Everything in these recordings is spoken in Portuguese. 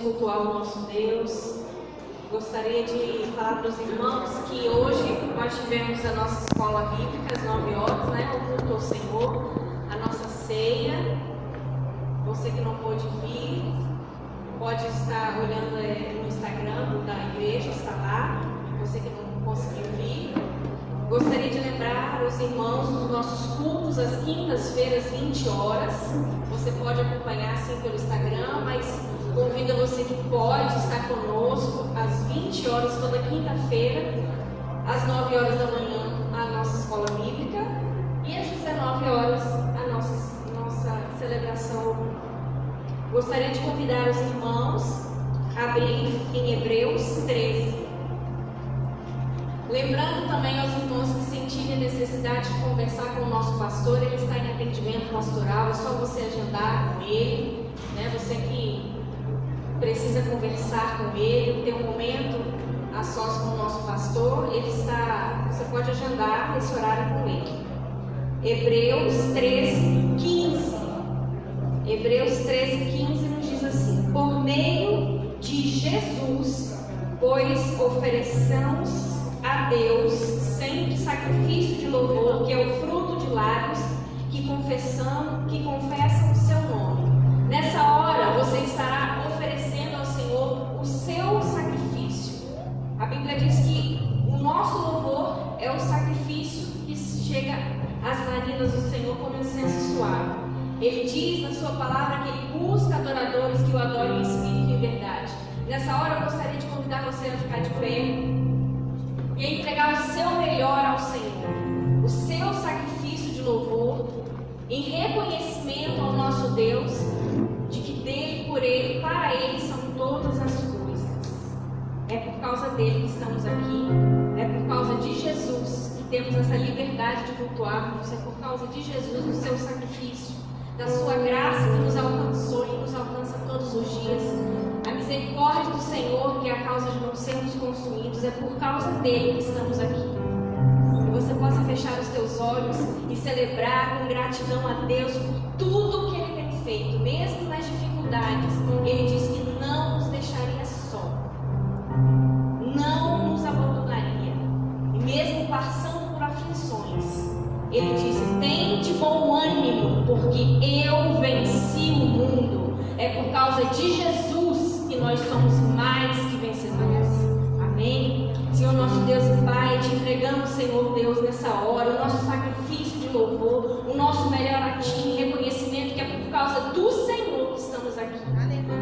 cultuar o nosso Deus. Gostaria de falar para os irmãos que hoje nós tivemos a nossa escola bíblica às 9 horas, né? O culto ao Senhor, a nossa ceia. Você que não pôde vir, pode estar olhando no Instagram da igreja, está lá. Você que não conseguiu vir. Gostaria de lembrar os irmãos dos nossos cultos às quintas-feiras, 20 horas. Você pode acompanhar sim pelo Instagram, mas convido você que pode estar conosco às 20 horas toda quinta-feira, às 9 horas da manhã a nossa escola bíblica e às 19 horas a nossa celebração. Gostaria de convidar os irmãos a abrir em Hebreus 13. Lembrando também aos irmãos que sentirem a necessidade de conversar com o nosso pastor, ele está em atendimento pastoral, é só você agendar com ele, né? Você que precisa conversar com ele, ter um momento a sós com o nosso pastor, você pode agendar esse horário com ele. Hebreus 13:15. Hebreus 13:15 nos diz assim: por meio de Jesus, pois ofereçamos a Deus sempre sacrifício de louvor, que é o fruto de lábios que confessam o seu nome. Nessa hora você estará oferecendo ao Senhor o seu sacrifício. A Bíblia diz que o nosso louvor é o sacrifício que chega às narinas do Senhor como incenso suave. Ele diz na sua palavra que ele busca adoradores que o adorem em espírito e em verdade. Nessa hora eu gostaria de convidar você a ficar de pé e entregar o seu melhor ao Senhor, o seu sacrifício de louvor, em reconhecimento ao nosso Deus, de que dele, por ele, para ele são todas as coisas. É por causa dele que estamos aqui, é por causa de Jesus que temos essa liberdade de cultuarmos, é por causa de Jesus, do seu sacrifício, da sua graça que nos alcançou e nos alcança todos os dias. A misericórdia do Senhor, que é a causa de não sermos consumidos, é por causa dele que estamos aqui. Que você possa fechar os teus olhos e celebrar com gratidão a Deus por tudo que ele tem feito, mesmo nas dificuldades. Ele diz que não nos deixaria só, não nos abandonaria, e mesmo passando por aflições, ele disse: tende bom ânimo, porque eu venci o mundo. É por causa de Jesus que nós somos mais que vencedores. Amém? Senhor nosso Deus e Pai, te entregamos, Senhor Deus, nessa hora, o nosso sacrifício de louvor, o nosso melhor a Ti, em reconhecimento que é por causa do Senhor que estamos aqui.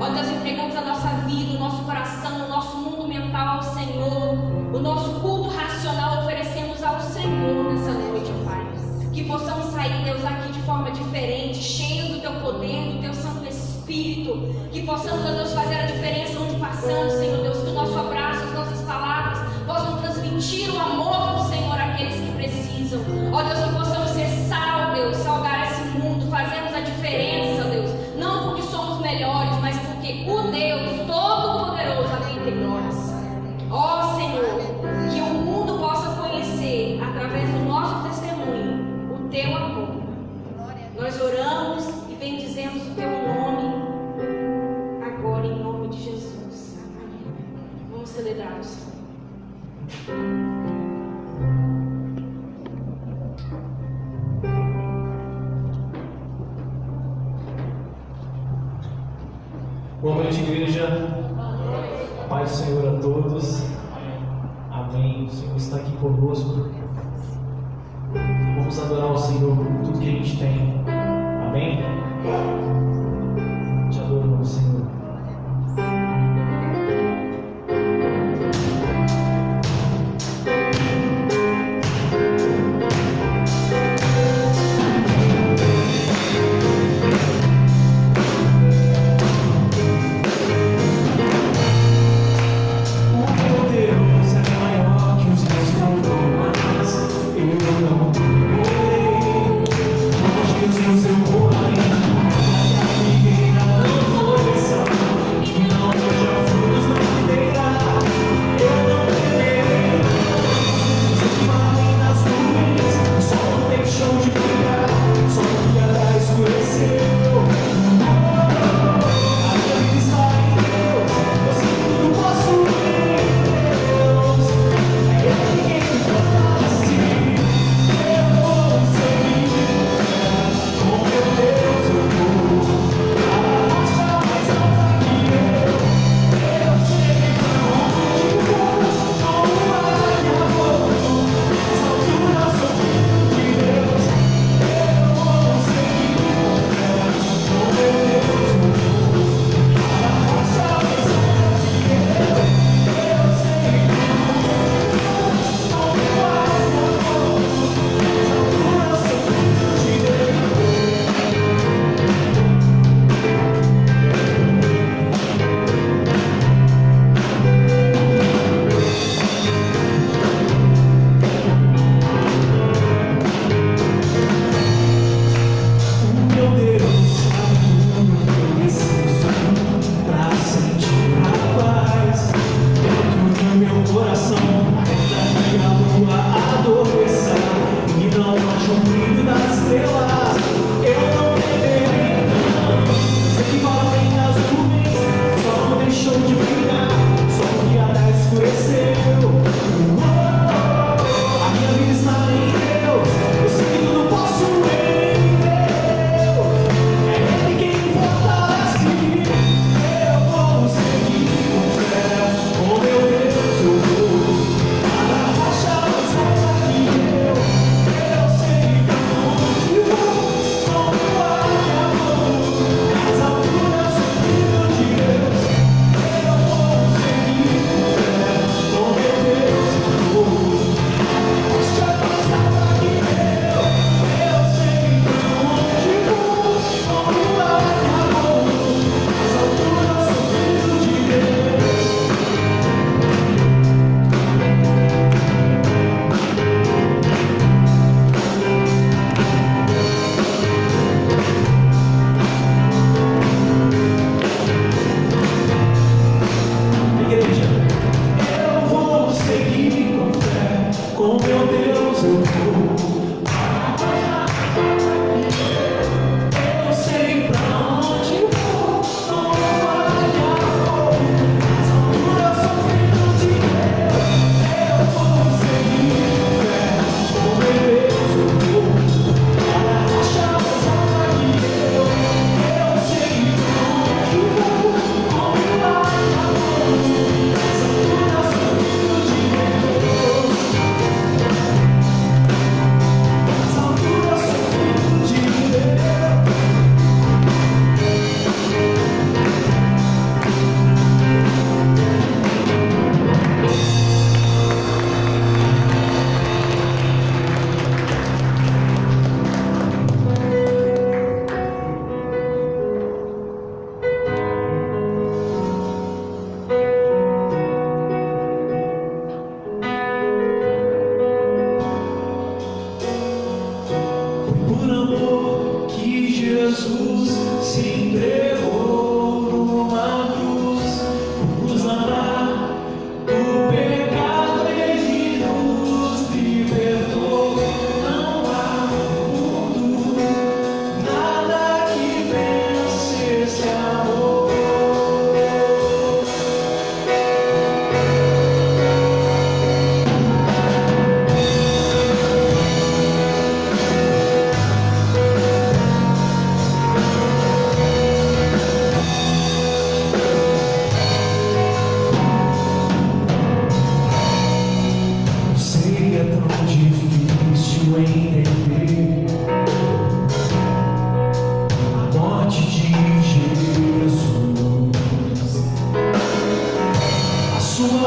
Ó Deus, entregamos a nossa vida, o nosso coração, o nosso mundo mental ao Senhor, o nosso culto racional oferecemos ao Senhor nessa noite, ó Pai. Que possamos sair, Deus, aqui de forma diferente, cheios do Teu poder, do Teu Santo Espírito, que possamos, ó Deus, fazer a diferença onde passamos, Senhor Deus, que o nosso abraço, as nossas palavras possam transmitir o amor do Senhor àqueles que precisam. Ó Deus, que possamos ser sal, Deus, salgar esse mundo, fazermos a diferença, Deus, não porque somos melhores, mas porque o Deus Todo-Poderoso habita em nós. Ó Senhor, que o mundo possa conhecer, através do nosso testemunho, o Teu amor. Nós oramos e bendizemos o Teu nome agora, em nome de Jesus. Amém. Vamos celebrar o Senhor. Boa noite, igreja. Paz do Senhor a todos. Amém. O Senhor está aqui conosco. Vamos adorar o Senhor por tudo que a gente tem. Amém? Te adoramos, Senhor. Seu poder, ninguém não foi.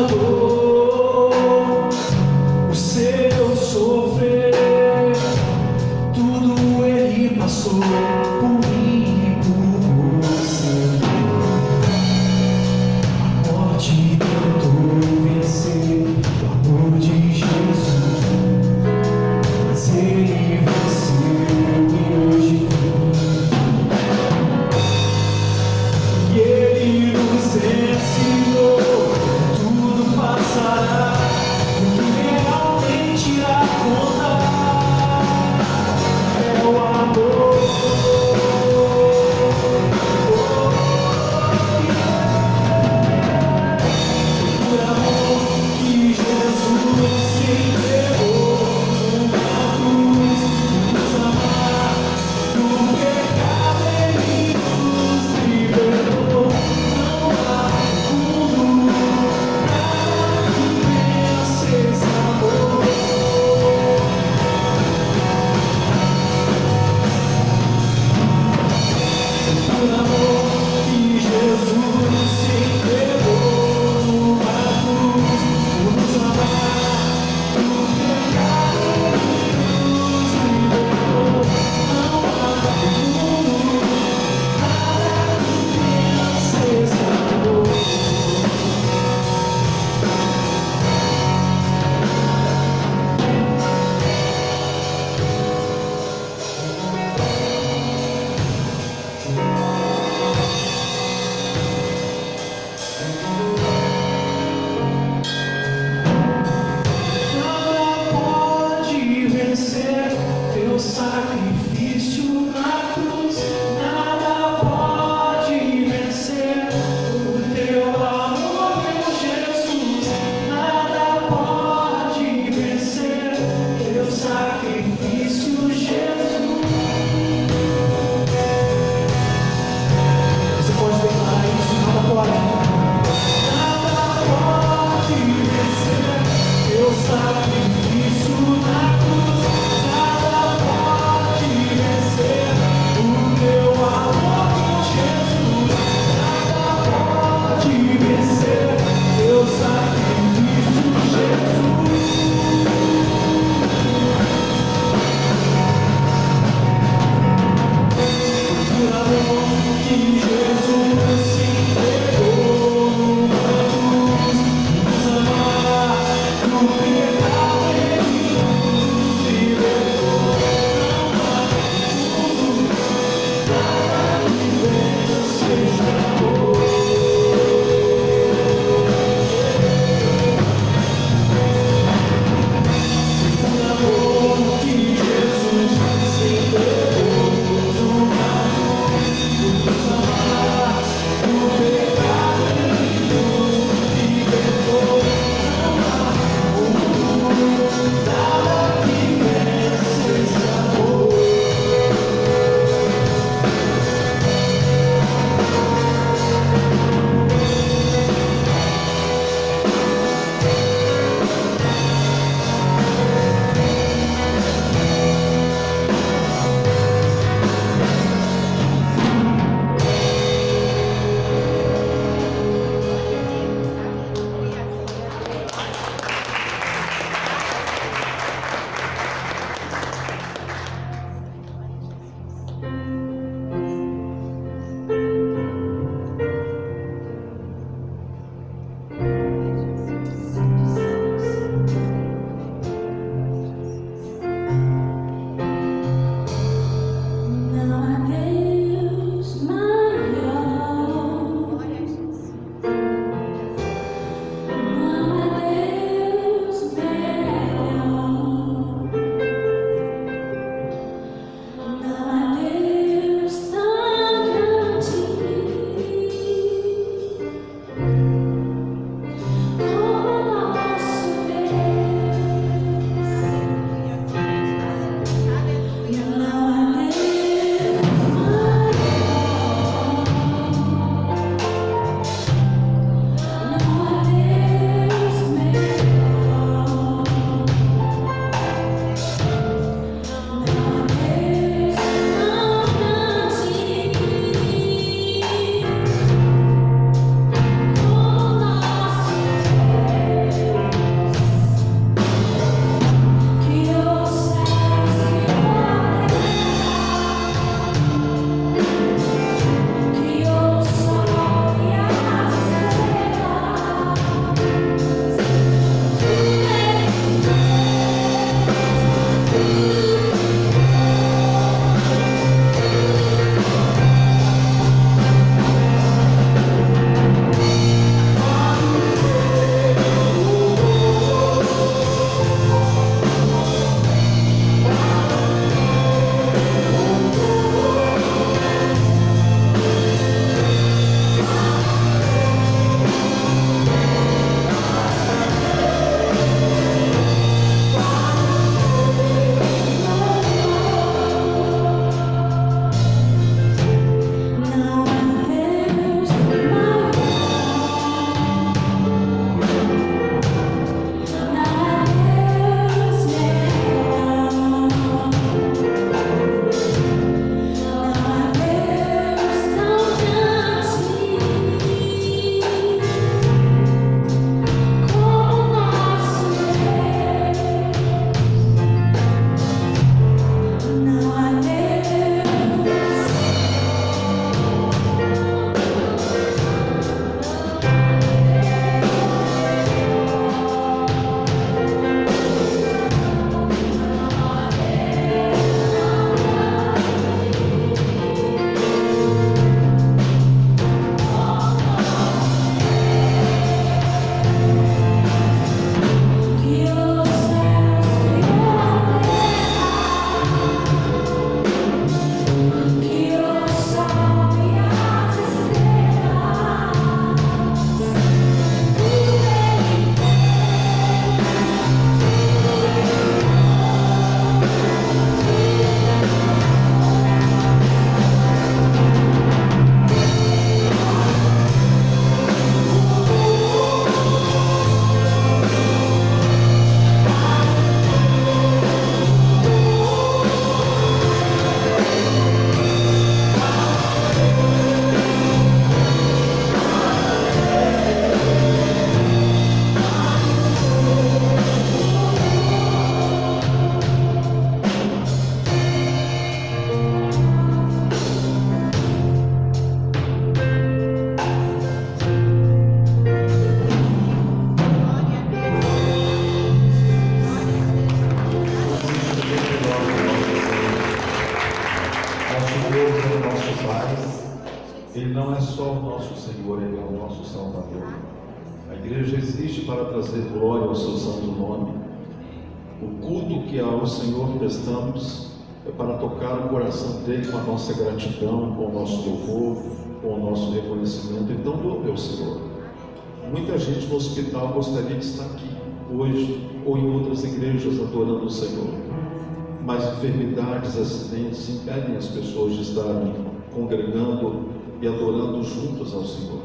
dor, o seu sofrer, tudo Ele passou por mim e por você. A morte tentou vencer o amor de Jesus, mas Ele venceu e hoje e Ele nos ensinou tudo faz só o nosso Senhor, Ele é o nosso Salvador. A igreja existe para trazer glória ao seu santo nome. O culto que ao Senhor prestamos é para tocar o coração dele com a nossa gratidão, com o nosso louvor, com o nosso reconhecimento. Então louve ao Senhor. Muita gente no hospital gostaria de estar aqui hoje ou em outras igrejas adorando o Senhor, mas enfermidades, acidentes impedem as pessoas de estarem congregando e adorando juntos ao Senhor.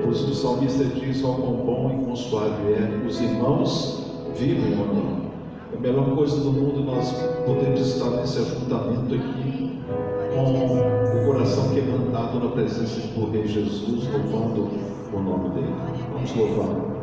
Por isso o salmista diz: ó quão bom e quão suave é os irmãos vivem em união. A melhor coisa do mundo nós podemos estar nesse ajuntamento aqui, com o coração quebrantado na presença do Rei Jesus, louvando o nome dele. Vamos louvar.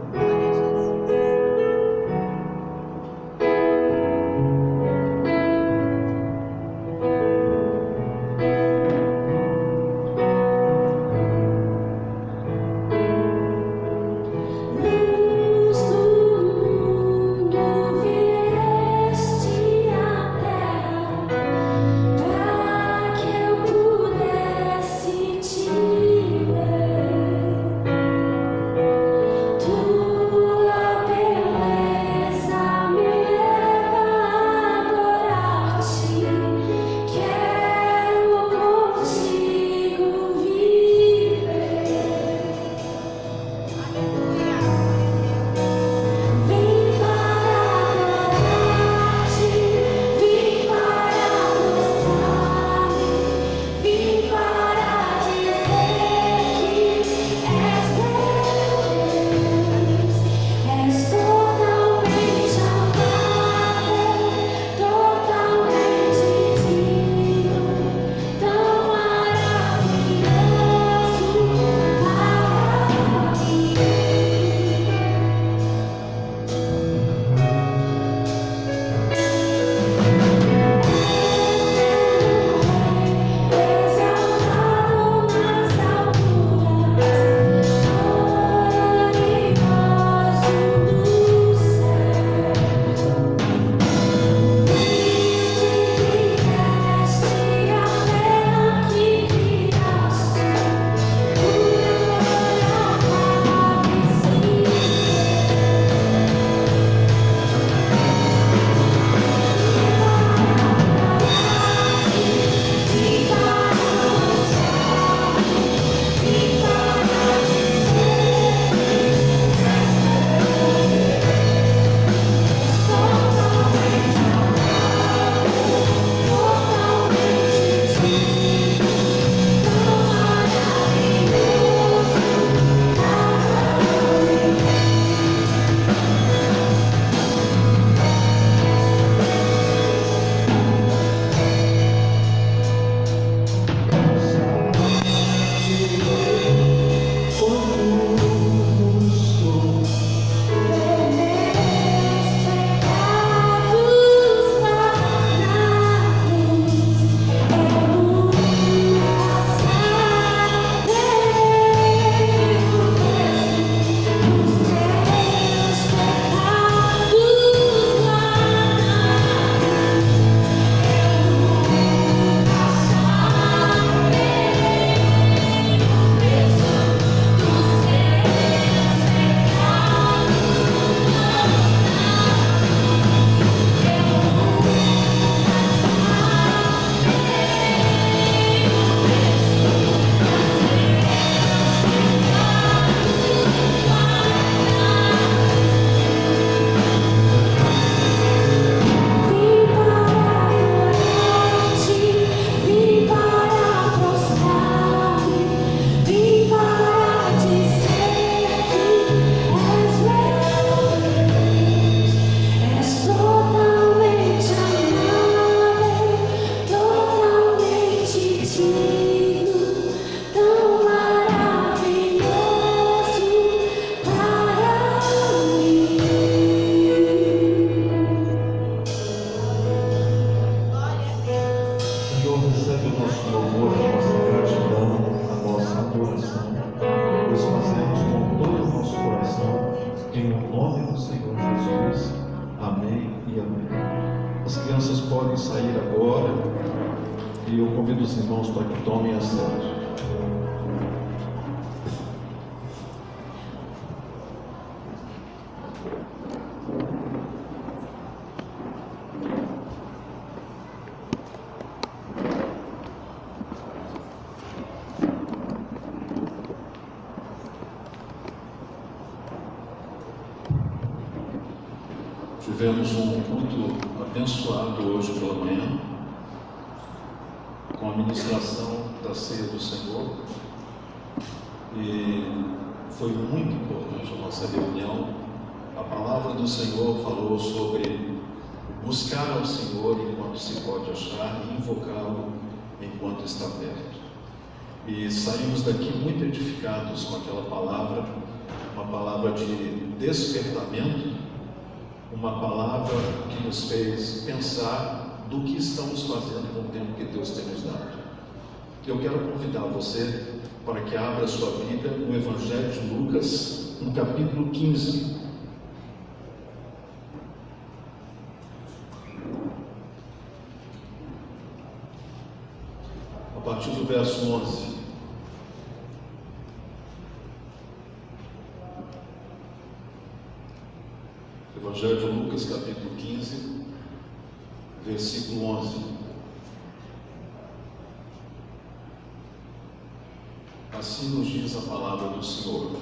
E eu convido os irmãos para que tomem assento. Tivemos um culto abençoado hoje pela manhã, com a ministração da ceia do Senhor, e foi muito importante a nossa reunião. A palavra do Senhor falou sobre buscar ao Senhor enquanto se pode achar e invocá-lo enquanto está perto. E saímos daqui muito edificados com aquela palavra, uma palavra de despertamento, uma palavra que nos fez pensar do que estamos fazendo com o tempo que Deus tem nos dado. Eu quero convidar você para que abra sua Bíblia no Evangelho de Lucas, no capítulo 15. A partir do verso 11. Evangelho de Lucas, capítulo 15, versículo 11. Assim nos diz a palavra do Senhor.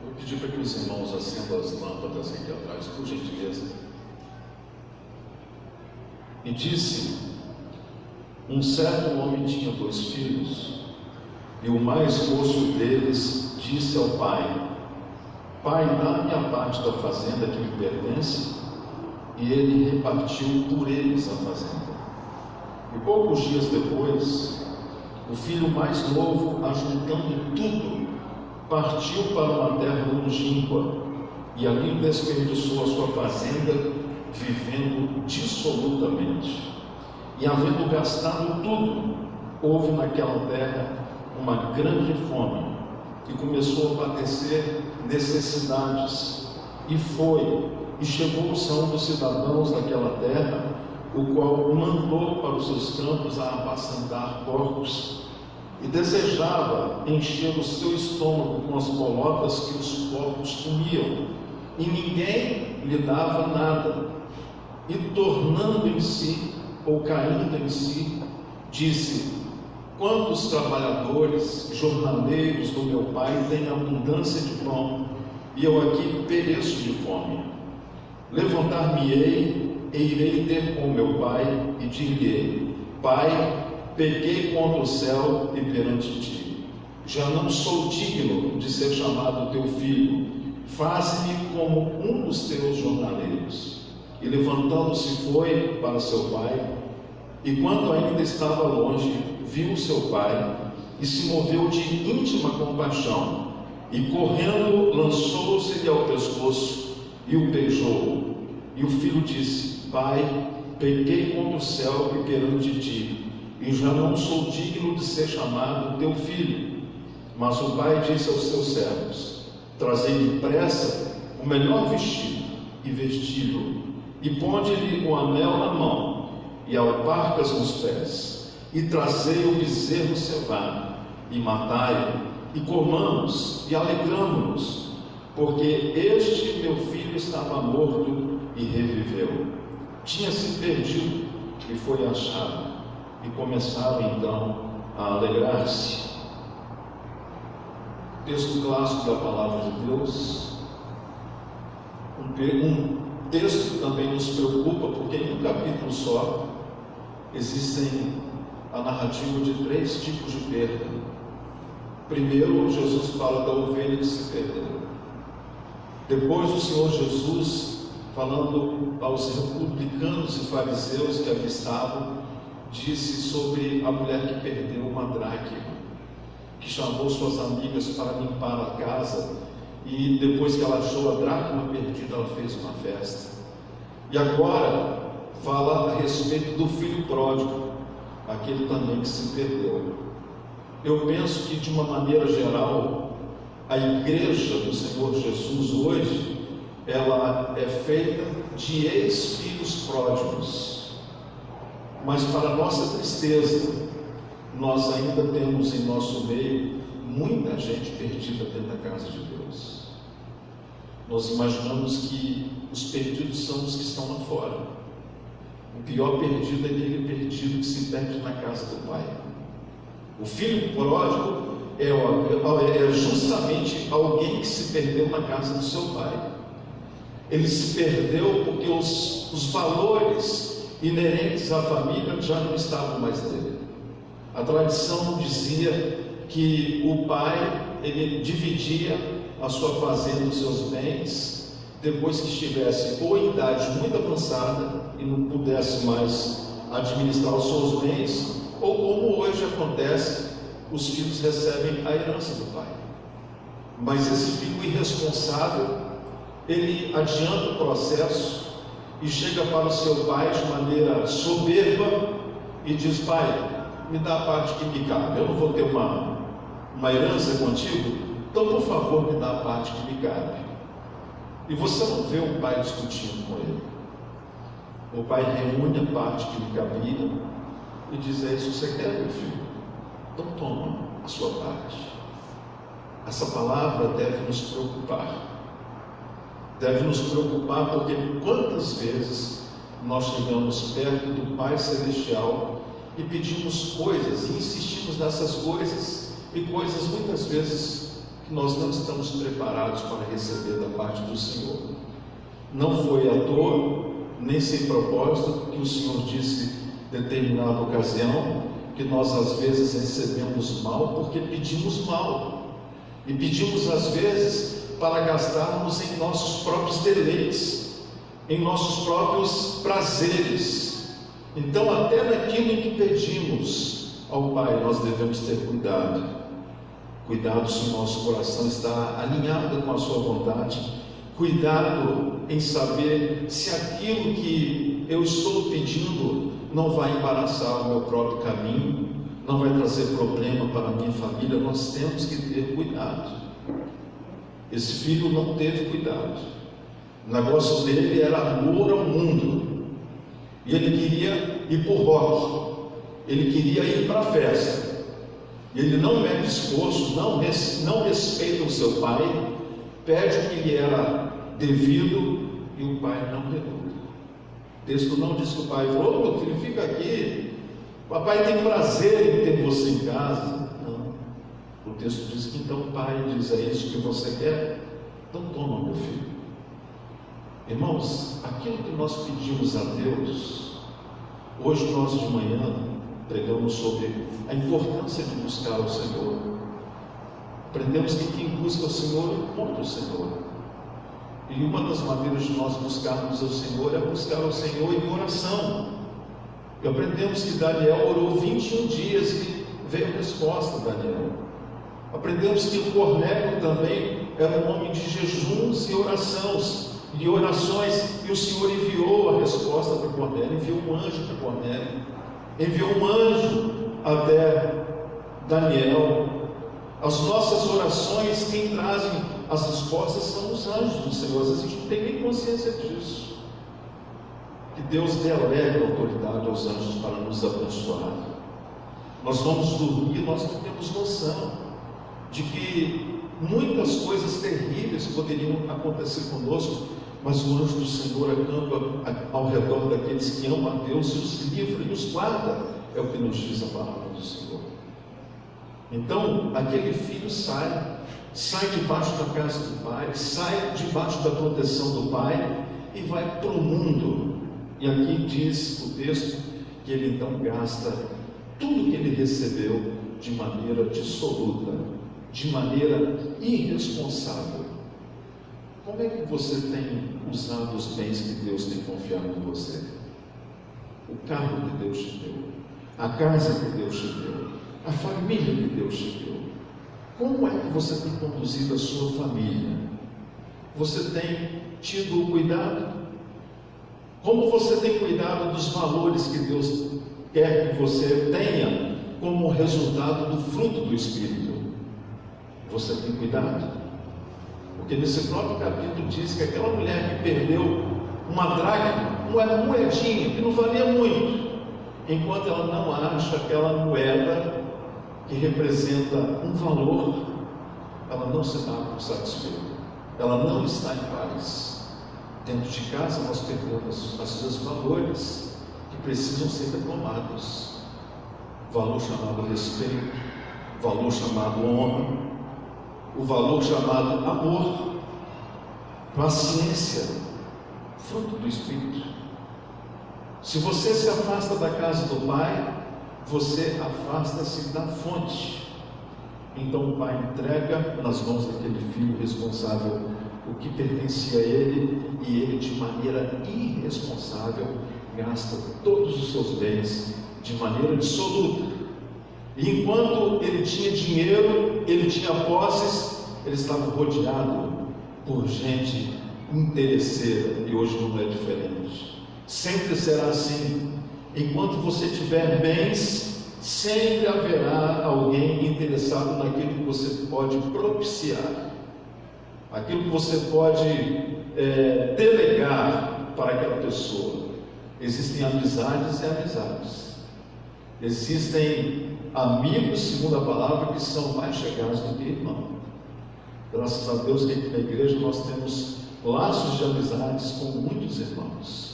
Vou pedir para que os irmãos acendam as lâmpadas aqui atrás, por gentileza. E disse: um certo homem tinha 2 filhos, e o mais moço deles disse ao pai: Pai, dá-me a parte da fazenda que me pertence. E ele repartiu por eles a fazenda. E poucos dias depois, o filho mais novo, ajuntando tudo, partiu para uma terra longínqua, e ali desperdiçou a sua fazenda, vivendo dissolutamente. E havendo gastado tudo, houve naquela terra uma grande fome, e começou a padecer necessidades, e chegou-se a um dos cidadãos daquela terra, o qual mandou para os seus campos a apacentar porcos, e desejava encher o seu estômago com as bolotas que os porcos comiam, e ninguém lhe dava nada. E tornando em si, ou caindo em si, disse: quantos trabalhadores, jornaleiros do meu pai têm abundância de pão, e eu aqui pereço de fome. Levantar-me-ei e irei ter com meu pai, e dir-lhe: Pai, pequei contra o céu e perante ti. Já não sou digno de ser chamado teu filho. Faze-me como um dos teus jornaleiros. E levantando-se foi para seu pai, e quando ainda estava longe, viu seu pai, e se moveu de íntima compaixão, e correndo lançou-se-lhe ao pescoço, e o beijou. E o filho disse: Pai, pequei contra o céu e perante ti, e já não sou digno de ser chamado teu filho. Mas o pai disse aos seus servos: trazei depressa o melhor vestido, e vesti-lo, e ponde-lhe o anel na mão, e alparcas nos pés, e trazei o bezerro cevado, e matai-o, e comamos, e alegramo-nos, porque este meu filho estava morto e reviveu, tinha se perdido e foi achado. E começaram então a alegrar-se. Texto clássico da palavra de Deus. Um texto que também nos preocupa, porque em um capítulo só existem a narrativa de 3 tipos de perda. Primeiro, Jesus fala da ovelha que se perdeu. Depois, o Senhor Jesus, falando aos publicanos e fariseus que ali estavam, disse sobre a mulher que perdeu uma dracma, que chamou suas amigas para limpar a casa, e depois que ela achou a dracma perdida, ela fez uma festa. E agora fala a respeito do filho pródigo, aquele também que se perdeu. Eu penso que, de uma maneira geral, a igreja do Senhor Jesus hoje, ela é feita de ex-filhos pródigos. Mas, para nossa tristeza, nós ainda temos em nosso meio muita gente perdida dentro da casa de Deus. Nós imaginamos que os perdidos são os que estão lá fora. O pior perdido é aquele perdido que se perde na casa do Pai. O filho pródigo é justamente alguém que se perdeu na casa do seu pai. Ele se perdeu porque os valores inerentes à família já não estavam mais nele. A tradição dizia que o pai, ele dividia a sua fazenda, os seus bens, depois que estivesse ou em idade muito avançada e não pudesse mais administrar os seus bens, ou como hoje acontece, os filhos recebem a herança do pai. Mas esse filho irresponsável, ele adianta o processo e chega para o seu pai de maneira soberba e diz: pai, me dá a parte que me cabe, eu não vou ter uma herança contigo, então por favor me dá a parte que me cabe. E você não vê o pai discutindo com ele. O pai reúne a parte que lhe cabia e diz: é isso que você quer, meu filho? Então toma a sua parte. Essa palavra deve nos preocupar. Deve nos preocupar porque quantas vezes nós chegamos perto do Pai Celestial e pedimos coisas e insistimos nessas coisas, e coisas muitas vezes que nós não estamos preparados para receber da parte do Senhor. Não foi à toa, nem sem propósito, que o Senhor disse em determinada ocasião que nós às vezes recebemos mal porque pedimos mal, e pedimos às vezes para gastarmos em nossos próprios deleites, em nossos próprios prazeres. Então até naquilo em que pedimos ao Pai nós devemos ter cuidado. Cuidado se o nosso coração está alinhado com a sua vontade. Cuidado em saber se aquilo que eu estou pedindo não vai embaraçar o meu próprio caminho, não vai trazer problema para a minha família. Nós temos que ter cuidado. Esse filho não teve cuidado. O negócio dele era amor ao mundo, e ele queria ir para o rock, ele queria ir para a festa, e ele não mede esforço, não respeita o seu pai, pede o que lhe era devido, e o pai não reluta. O texto não diz que o pai falou: meu filho, fica aqui, papai tem prazer em ter você em casa. Não. O texto diz que então o pai diz: é isso que você quer? Então toma, meu filho. Irmãos, aquilo que nós pedimos a Deus, hoje nós de manhã pregamos sobre a importância de buscar o Senhor. Aprendemos que quem busca o Senhor encontra o Senhor. E uma das maneiras de nós buscarmos o Senhor é buscar o Senhor em oração. E aprendemos que Daniel orou 21 dias e veio a resposta de Daniel. Aprendemos que Cornélio também era um homem de jejuns e orações, e o Senhor enviou a resposta para Cornélio, enviou um anjo para Cornélio, enviou um anjo até Daniel. As nossas orações, quem trazem as respostas são os anjos do Senhor. Às vezes a gente não tem nem consciência disso. Que Deus delega autoridade aos anjos para nos abençoar. Nós vamos dormir, nós não temos noção de que muitas coisas terríveis poderiam acontecer conosco, mas o anjo do Senhor acampa ao redor daqueles que amam a Deus e os livra e os guarda, é o que nos diz a palavra do Senhor. Então aquele filho sai debaixo da casa do pai, sai debaixo da proteção do pai e vai para o mundo. E aqui diz o texto que ele então gasta tudo que ele recebeu de maneira dissoluta, de maneira irresponsável. Como é que você tem usado os bens que Deus tem confiado em você? O carro que Deus te deu, a casa que Deus te deu, a família que Deus te deu. Como é que você tem conduzido a sua família? Você tem tido o cuidado? Como você tem cuidado dos valores que Deus quer que você tenha como resultado do fruto do Espírito? Você tem cuidado? Porque nesse próprio capítulo diz que aquela mulher que perdeu uma dracma, uma moedinha que não valia muito, enquanto ela não acha aquela moeda que representa um valor, ela não se dá por satisfeita, ela não está em paz. Dentro de casa nós perdemos os seus valores que precisam ser retomados. Valor chamado respeito, valor chamado honra, o valor chamado amor, paciência, fruto do Espírito. Se você se afasta da casa do Pai, você afasta-se da fonte. Então o Pai entrega nas mãos daquele filho responsável o que pertencia a ele, e ele, de maneira irresponsável, gasta todos os seus bens de maneira dissoluta. E enquanto ele tinha dinheiro, ele tinha posses, ele estava rodeado por gente interesseira, e hoje não é diferente. Sempre será assim. Enquanto você tiver bens, sempre haverá alguém interessado naquilo que você pode propiciar, aquilo que você pode delegar para aquela pessoa. Existem amizades e amizades. Existem amigos, segundo a palavra, que são mais chegados do que irmãos. Graças a Deus que aqui na igreja nós temos laços de amizades com muitos irmãos.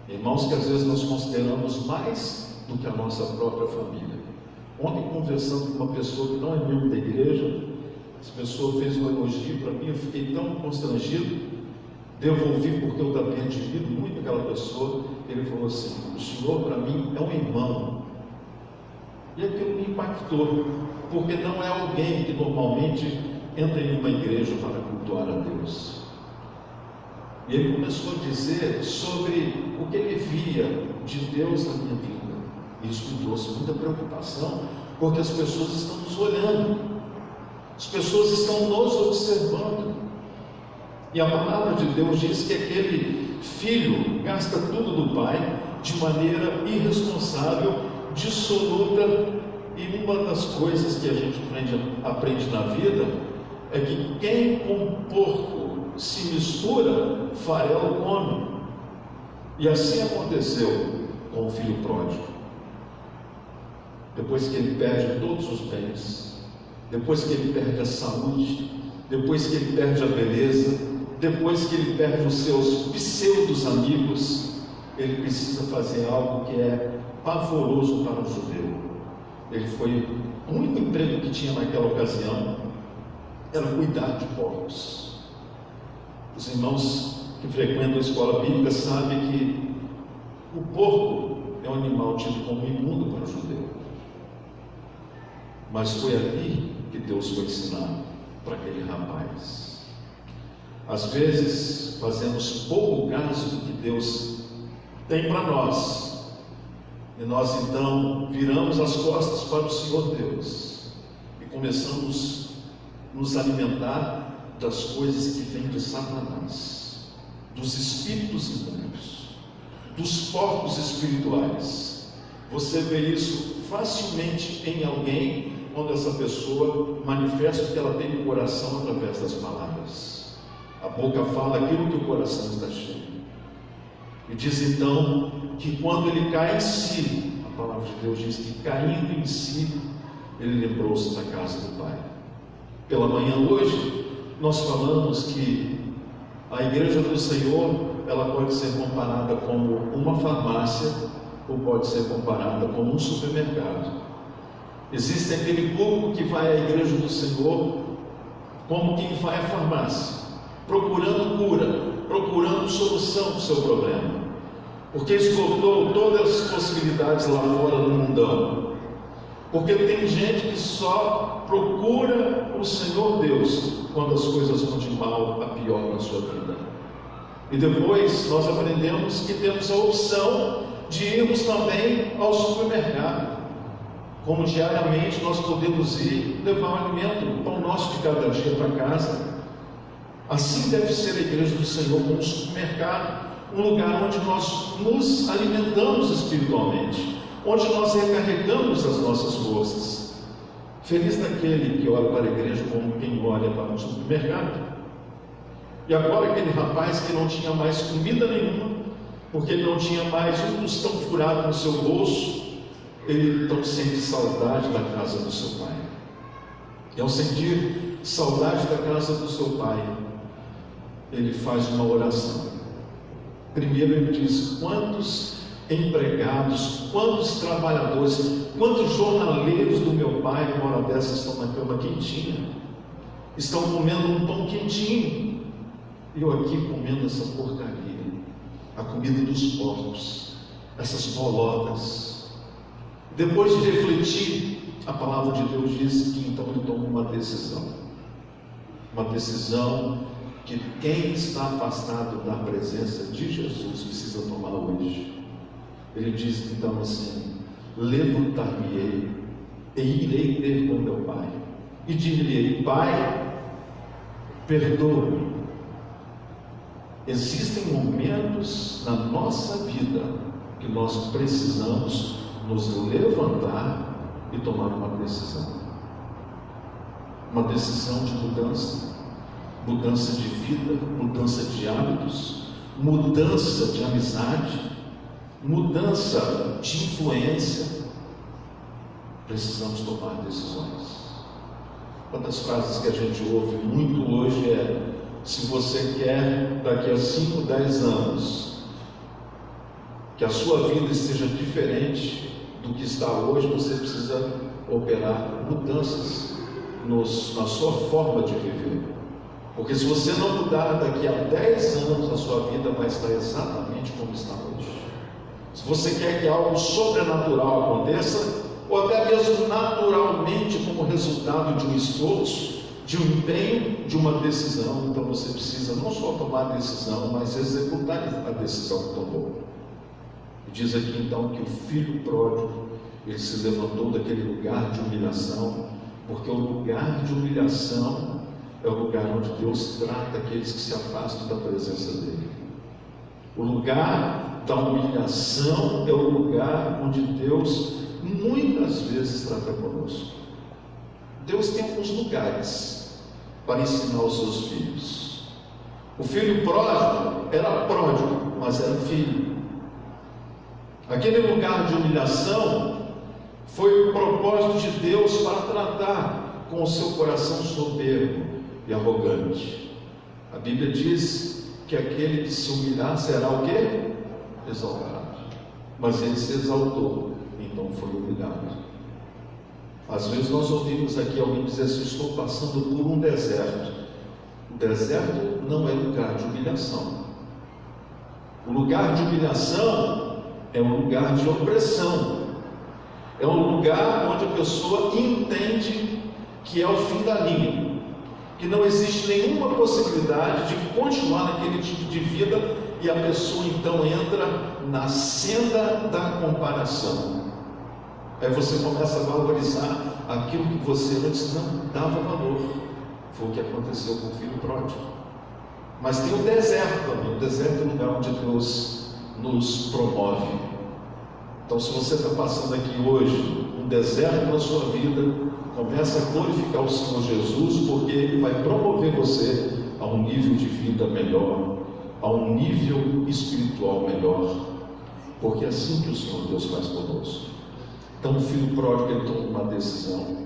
Irmãos que às vezes nós consideramos mais do que a nossa própria família. Ontem, conversando com uma pessoa que não é membro da igreja, essa pessoa fez um elogio para mim, eu fiquei tão constrangido, devolvi porque eu também admiro muito aquela pessoa. Ele falou assim: o senhor para mim é um irmão. E aquilo me impactou, porque não é alguém que normalmente entra em uma igreja para cultuar a Deus. E ele começou a dizer sobre o que ele via de Deus na minha vida. Isso me trouxe muita preocupação, porque as pessoas estão nos olhando, as pessoas estão nos observando. E a palavra de Deus diz que aquele filho gasta tudo do pai de maneira irresponsável, dissoluta. E uma das coisas que a gente aprende na vida é que quem com porco se mistura, farelo come. E assim aconteceu com o filho pródigo. Depois que ele perde todos os bens, depois que ele perde a saúde, depois que ele perde a beleza, depois que ele perde os seus pseudos amigos, ele precisa fazer algo que é pavoroso para o judeu. O único emprego que tinha naquela ocasião era cuidar de porcos. Os irmãos que frequentam a escola bíblica sabem que o porco é um animal tido como imundo para o judeu. Mas foi ali que Deus foi ensinar para aquele rapaz. Às vezes fazemos pouco caso do que Deus tem para nós, e nós então viramos as costas para o Senhor Deus e começamos a nos alimentar das coisas que vêm de Satanás, dos espíritos imundos, dos porcos espirituais. Você vê isso facilmente em alguém quando essa pessoa manifesta o que ela tem no coração através das palavras. A boca fala aquilo que o coração está cheio. E diz então que quando ele cai em si, a palavra de Deus diz que caindo em si, ele lembrou-se da casa do Pai. Pela manhã hoje, nós falamos que a igreja do Senhor, ela pode ser comparada como uma farmácia, ou pode ser comparada como um supermercado. Existe aquele povo que vai à igreja do Senhor como quem vai à farmácia, procurando cura, procurando solução do seu problema, porque esgotou todas as possibilidades lá fora do mundão. Porque tem gente que só procura o Senhor Deus quando as coisas vão de mal a pior na sua vida. E depois nós aprendemos que temos a opção de irmos também ao supermercado. Como diariamente nós podemos ir levar um alimento, o pão nosso de cada dia para casa. Assim deve ser a igreja do Senhor, como um supermercado, um lugar onde nós nos alimentamos espiritualmente, onde nós recarregamos as nossas forças. Feliz daquele que olha para a igreja como quem olha para um supermercado. E agora aquele rapaz que não tinha mais comida nenhuma, porque ele não tinha mais um tostão furado no seu bolso, ele então sente saudade da casa do seu pai. E ao sentir saudade da casa do seu pai, ele faz uma oração. Primeiro ele diz: quantos empregados, quantos trabalhadores, quantos jornaleiros do meu pai, uma hora dessa, estão na cama quentinha, estão comendo um pão quentinho, e eu aqui comendo essa porcaria. a comida dos porcos, essas bolotas. Depois de refletir, a palavra de Deus diz que então ele toma uma decisão que quem está afastado da presença de Jesus precisa tomar hoje. Ele diz então assim: levantar-me-ei e irei ter com meu pai, e dir-lhe-ei: Pai, perdoa-me. Existem momentos na nossa vida que nós precisamos nos levantar e tomar uma decisão de mudança de vida, mudança de hábitos, mudança de amizade, mudança de influência. Precisamos tomar decisões. Uma das frases que a gente ouve muito hoje é: se você quer daqui a 5, 10 anos que a sua vida esteja diferente do que está hoje, você precisa operar mudanças na sua forma de viver. Porque se você não mudar, daqui a 10 anos a sua vida vai estar exatamente como está hoje. Se você quer que algo sobrenatural aconteça, ou até mesmo naturalmente como resultado de um esforço, de um empenho, de uma decisão, então você precisa não só tomar a decisão, mas executar a decisão que tomou. Diz aqui então que o filho pródigo, ele se levantou daquele lugar de humilhação, porque o lugar de humilhação é o lugar onde Deus trata aqueles que se afastam da presença dele. O lugar da humilhação é o lugar onde Deus muitas vezes trata conosco. Deus tem alguns lugares para ensinar os seus filhos. O filho pródigo era pródigo, mas era filho. Aquele lugar de humilhação foi o propósito de Deus para tratar com o seu coração soberbo e arrogante. A Bíblia diz que aquele que se humilhar será o quê? Exaltado. Mas ele se exaltou, então foi humilhado. Às vezes nós ouvimos aqui alguém dizer assim: estou passando por um deserto. O deserto não é lugar de humilhação. O lugar de humilhação é um lugar de opressão. É um lugar onde a pessoa entende que é o fim da linha, que não existe nenhuma possibilidade de continuar naquele tipo de vida, e a pessoa então entra na senda da comparação. Aí você começa a valorizar aquilo que você antes não dava valor. Foi o que aconteceu com o filho pródigo. Mas tem o deserto também. O deserto é o lugar onde Deus nos promove. Então, se você está passando aqui hoje um deserto na sua vida, comece a glorificar o Senhor Jesus, porque Ele vai promover você a um nível de vida melhor, a um nível espiritual melhor, porque é assim que o Senhor Deus faz conosco. Então o filho pródigo, ele toma uma decisão,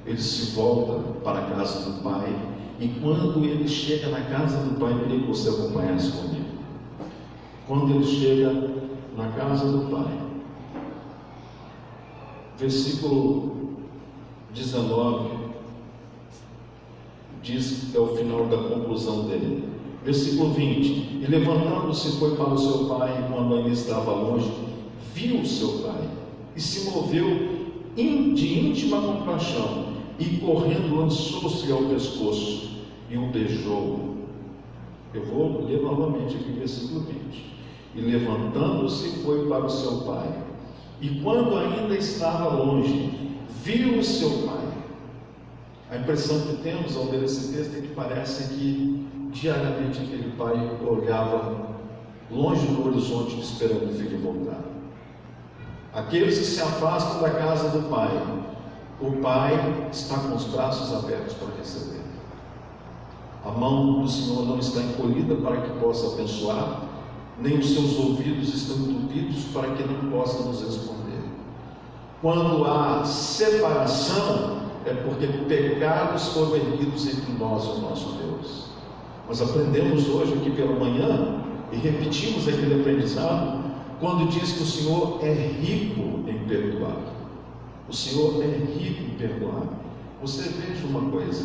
ele se volta para a casa do pai, e quando ele chega na casa do pai, eu queria que você acompanhasse comigo. Quando ele chega na casa do pai, versículo 19, diz que é o final da conclusão dele. Versículo 20: e levantando-se foi para o seu pai, quando ainda estava longe, viu o seu pai, e se moveu de íntima compaixão, e correndo lançou-se ao pescoço e o beijou. Eu vou ler novamente aqui o versículo 20. E levantando-se foi para o seu pai, e quando ainda estava longe, viu o seu pai. A impressão que temos ao ler esse texto é que parece que diariamente aquele pai olhava longe no horizonte esperando o filho voltar. Aqueles que se afastam da casa do pai, o pai está com os braços abertos para receber. A mão do Senhor não está encolhida para que possa abençoar, nem os seus ouvidos estão entupidos para que não possa nos responder. Quando há separação, é porque pecados foram erguidos entre nós e o nosso Deus. Nós aprendemos hoje aqui pela manhã, e repetimos aquele aprendizado, quando diz que o Senhor é rico em perdoar. O Senhor é rico em perdoar. Você veja uma coisa: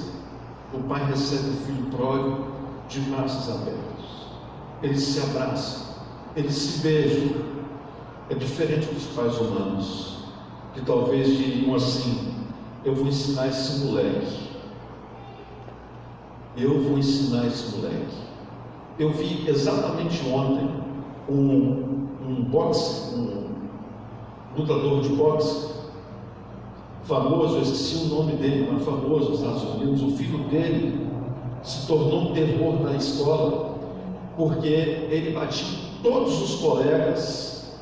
o pai recebe o filho pródigo de braços abertos. Eles se abraçam, eles se beijam. É diferente dos pais humanos, que talvez diriam assim: eu vou ensinar esse moleque. Eu vou ensinar esse moleque. Eu vi exatamente ontem um lutador de boxe famoso, eu esqueci o nome dele, mas famoso nos Estados Unidos. O filho dele se tornou um terror na escola, porque ele batia em todos os colegas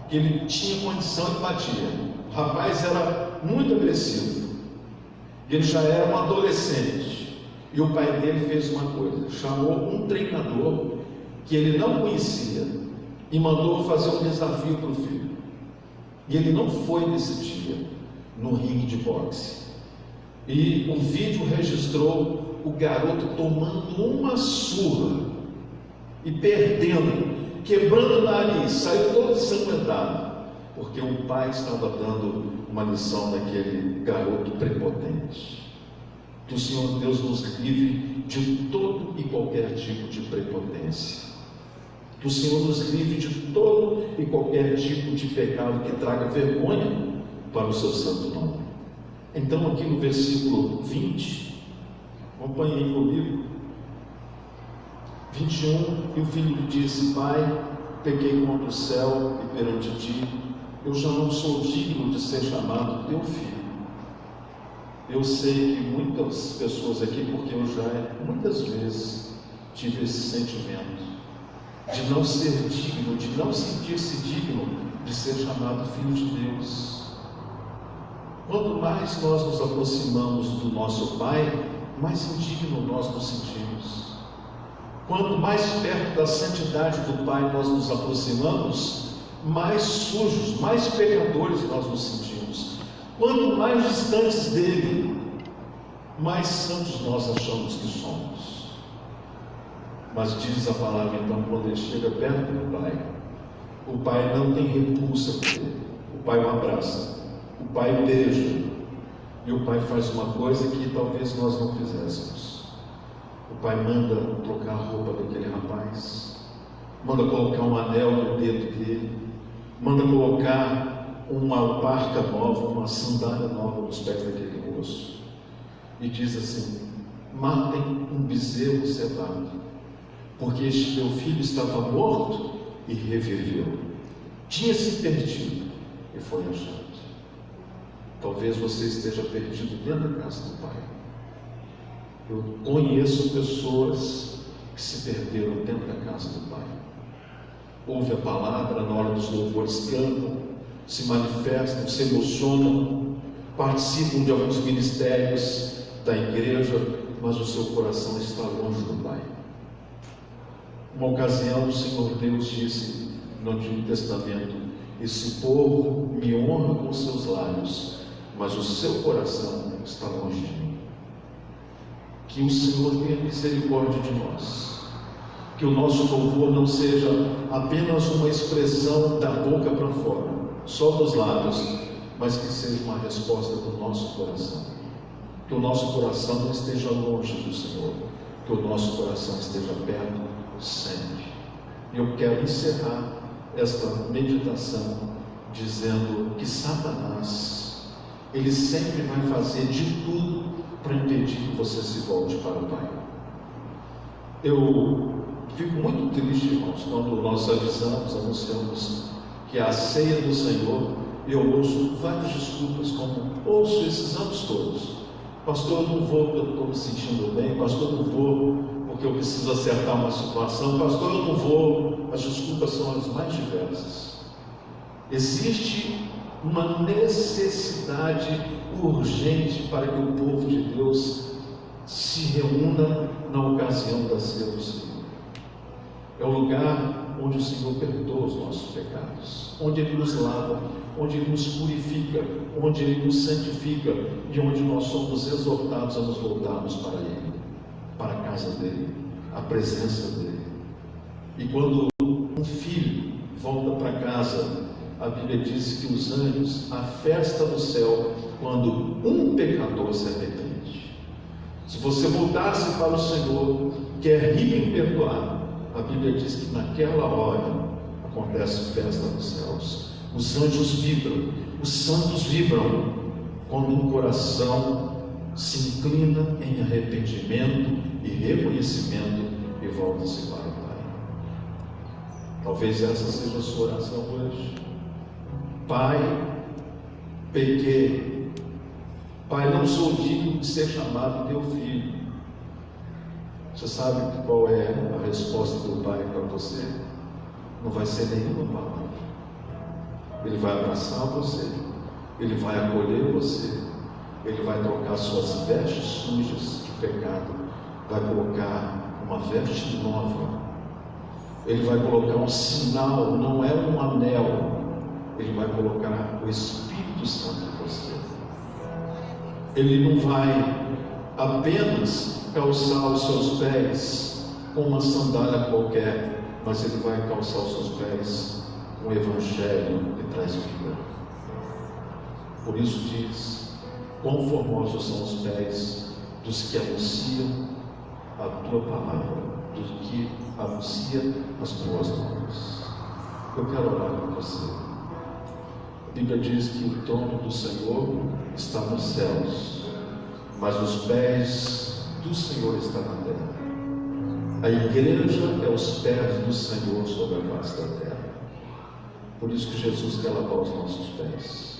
que ele tinha condição de bater. O rapaz era muito agressivo, ele já era um adolescente, e o pai dele fez uma coisa: chamou um treinador que ele não conhecia e mandou fazer um desafio para o filho. E ele não foi nesse dia no ringue de boxe, e o vídeo registrou o garoto tomando uma surra e perdendo, quebrando o nariz, saiu todo ensanguentado, porque o pai estava dando uma lição naquele garoto prepotente. Que o Senhor Deus nos livre de todo e qualquer tipo de prepotência. Que o Senhor nos livre de todo e qualquer tipo de pecado que traga vergonha para o seu santo nome. Então, aqui no versículo 20, acompanhem comigo. 21, e o filho lhe disse: Pai, pequei contra o céu e perante ti, eu já não sou digno de ser chamado teu filho. Eu sei que muitas pessoas aqui, porque eu já muitas vezes tive esse sentimento de não ser digno, de não sentir-se digno de ser chamado filho de Deus. Quanto mais nós nos aproximamos do nosso Pai, mais indigno nós nos sentimos. Quanto mais perto da santidade do Pai nós nos aproximamos, mais sujos, mais pecadores nós nos sentimos. Quanto mais distantes dele, mais santos nós achamos que somos. Mas diz a palavra, então, quando ele chega perto do Pai não tem repulsa por ele. O Pai o abraça, o Pai beija, e o Pai faz uma coisa que talvez nós não fizéssemos. O Pai manda trocar a roupa daquele rapaz, manda colocar um anel no dedo dele, manda colocar uma alparca nova, uma sandália nova nos pés daquele moço, e diz assim: matem um bezerro cevado, porque este meu filho estava morto e reviveu, tinha se perdido e foi achado. Talvez você esteja perdido dentro da casa do Pai. Eu conheço pessoas que se perderam dentro da casa do Pai. Ouve a palavra, na hora dos louvores cantam, se manifestam, se emocionam, participam de alguns ministérios da igreja, mas o seu coração está longe do Pai. Uma ocasião o Senhor Deus disse no Antigo Testamento: esse povo me honra com seus lábios, mas o seu coração está longe de mim. Que o Senhor tenha misericórdia de nós, que o nosso louvor não seja apenas uma expressão da boca para fora, só dos lábios, mas que seja uma resposta do nosso coração. Que o nosso coração não esteja longe do Senhor, que o nosso coração esteja perto sempre. E eu quero encerrar esta meditação dizendo que Satanás, ele sempre vai fazer de tudo para impedir que você se volte para o Pai. Eu fico muito triste, irmãos, quando nós anunciamos que a ceia do Senhor, eu ouço várias desculpas, como ouço esses anos todos: pastor, eu não vou porque eu estou me sentindo bem, pastor, eu não vou porque eu preciso acertar uma situação, pastor, eu não vou. As desculpas são as mais diversas. Existe uma necessidade urgente para que o povo de Deus se reúna na ocasião da ceia do Senhor. É o lugar onde o Senhor perdoa os nossos pecados, onde Ele nos lava, onde Ele nos purifica, onde Ele nos santifica, e onde nós somos exortados a nos voltarmos para Ele, para a casa dEle, a presença dEle. E quando um filho volta para casa, a Bíblia diz que os anjos, a festa do céu, quando um pecador se arrepende. Se você voltasse para o Senhor, que é rico em perdoar, a Bíblia diz que naquela hora acontece festa nos céus. Os anjos vibram, os santos vibram, quando um coração se inclina em arrependimento e reconhecimento e volta-se para o Pai. Talvez essa seja a sua oração hoje. Pai, pequei. Pai, não sou digno de ser chamado teu filho. Você sabe qual é a resposta do Pai para você? Não vai ser nenhuma palavra. Ele vai abraçar você, Ele vai acolher você, Ele vai trocar suas vestes sujas de pecado, vai colocar uma veste nova, Ele vai colocar um sinal, não é um anel, Ele vai colocar o Espírito Santo em você. Ele não vai apenas calçar os seus pés com uma sandália qualquer, mas Ele vai calçar os seus pés com o Evangelho que traz vida. Por isso diz: quão formosos são os pés dos que anunciam a tua palavra, dos que anunciam as boas novas. Eu quero orar com você. A Bíblia diz que o trono do Senhor está nos céus, mas os pés do Senhor estão na terra. A igreja é os pés do Senhor sobre a face da terra. Por isso que Jesus quer lavar os nossos pés,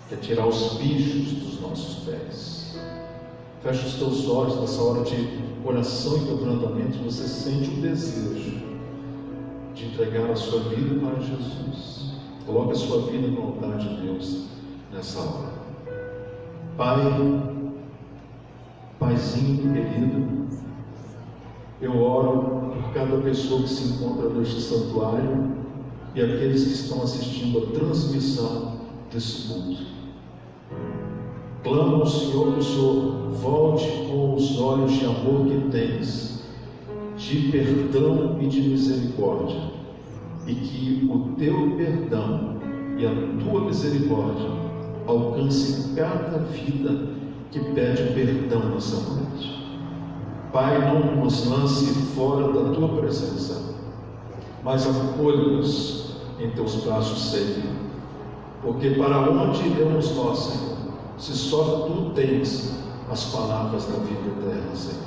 quer tirar os bichos dos nossos pés. Feche os teus olhos nessa hora de oração e quebrantamento. Você sente o desejo de entregar a sua vida para Jesus. Coloque a sua vida no altar de Deus nessa hora. Pai, Paizinho querido, eu oro por cada pessoa que se encontra neste santuário e aqueles que estão assistindo a transmissão desse culto. Clamo ao Senhor que o Senhor volte com os olhos de amor que tens, de perdão e de misericórdia, e que o teu perdão e a tua misericórdia alcance cada vida que pede perdão nessa noite. Pai, não nos lance fora da tua presença, mas acolha-nos em teus braços sempre, porque para onde iremos nós, Senhor, se só tu tens as palavras da vida eterna, Senhor?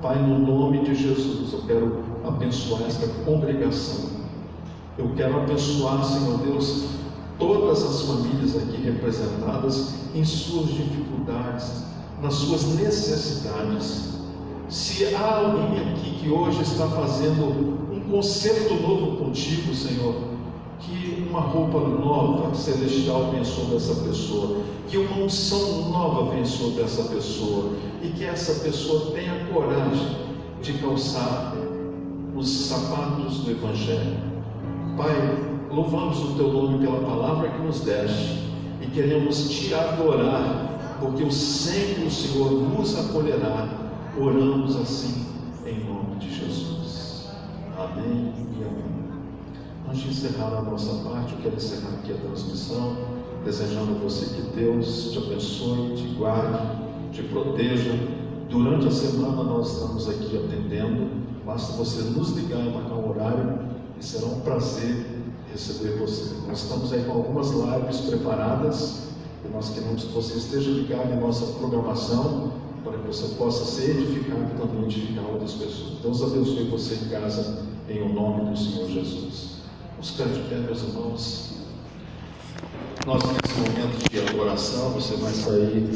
Pai, no nome de Jesus, eu quero abençoar esta congregação. Eu quero abençoar, Senhor Deus, todas as famílias aqui representadas em suas dificuldades, nas suas necessidades. Se há alguém aqui que hoje está fazendo um concerto novo contigo, Senhor, que uma roupa nova, celestial, venha sobre essa pessoa, que uma unção nova venha sobre essa pessoa, e que essa pessoa tenha coragem de calçar os sapatos do Evangelho. Pai, louvamos o teu nome pela palavra que nos deste, e queremos te adorar, porque sempre o Senhor nos acolherá. Oramos assim em nome de Jesus. Amém e amém. Antes de encerrar a nossa parte, eu quero encerrar aqui a transmissão, desejando a você que Deus te abençoe, te guarde, te proteja. Durante a semana nós estamos aqui atendendo, basta você nos ligar e marcar um horário, e será um prazer receber você. Nós estamos aí com algumas lives preparadas, e nós queremos que você esteja ligado em nossa programação, para que você possa ser edificado e também edificar outras pessoas. Deus abençoe você em casa, em o nome do Senhor Jesus. Vamos ficar de pé, meus irmãos. Nós, nesse momento de adoração, você vai sair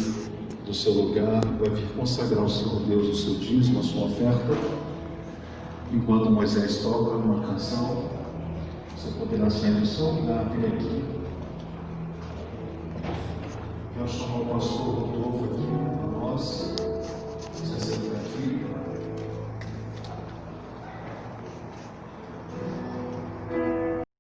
do seu lugar, vai vir consagrar ao Senhor Deus o seu dízimo, a sua oferta. Enquanto Moisés toca uma canção, você poderá sair do seu lugar, vir aqui. Quero chamar o pastor Rodolfo aqui para nós. Você sempre aqui.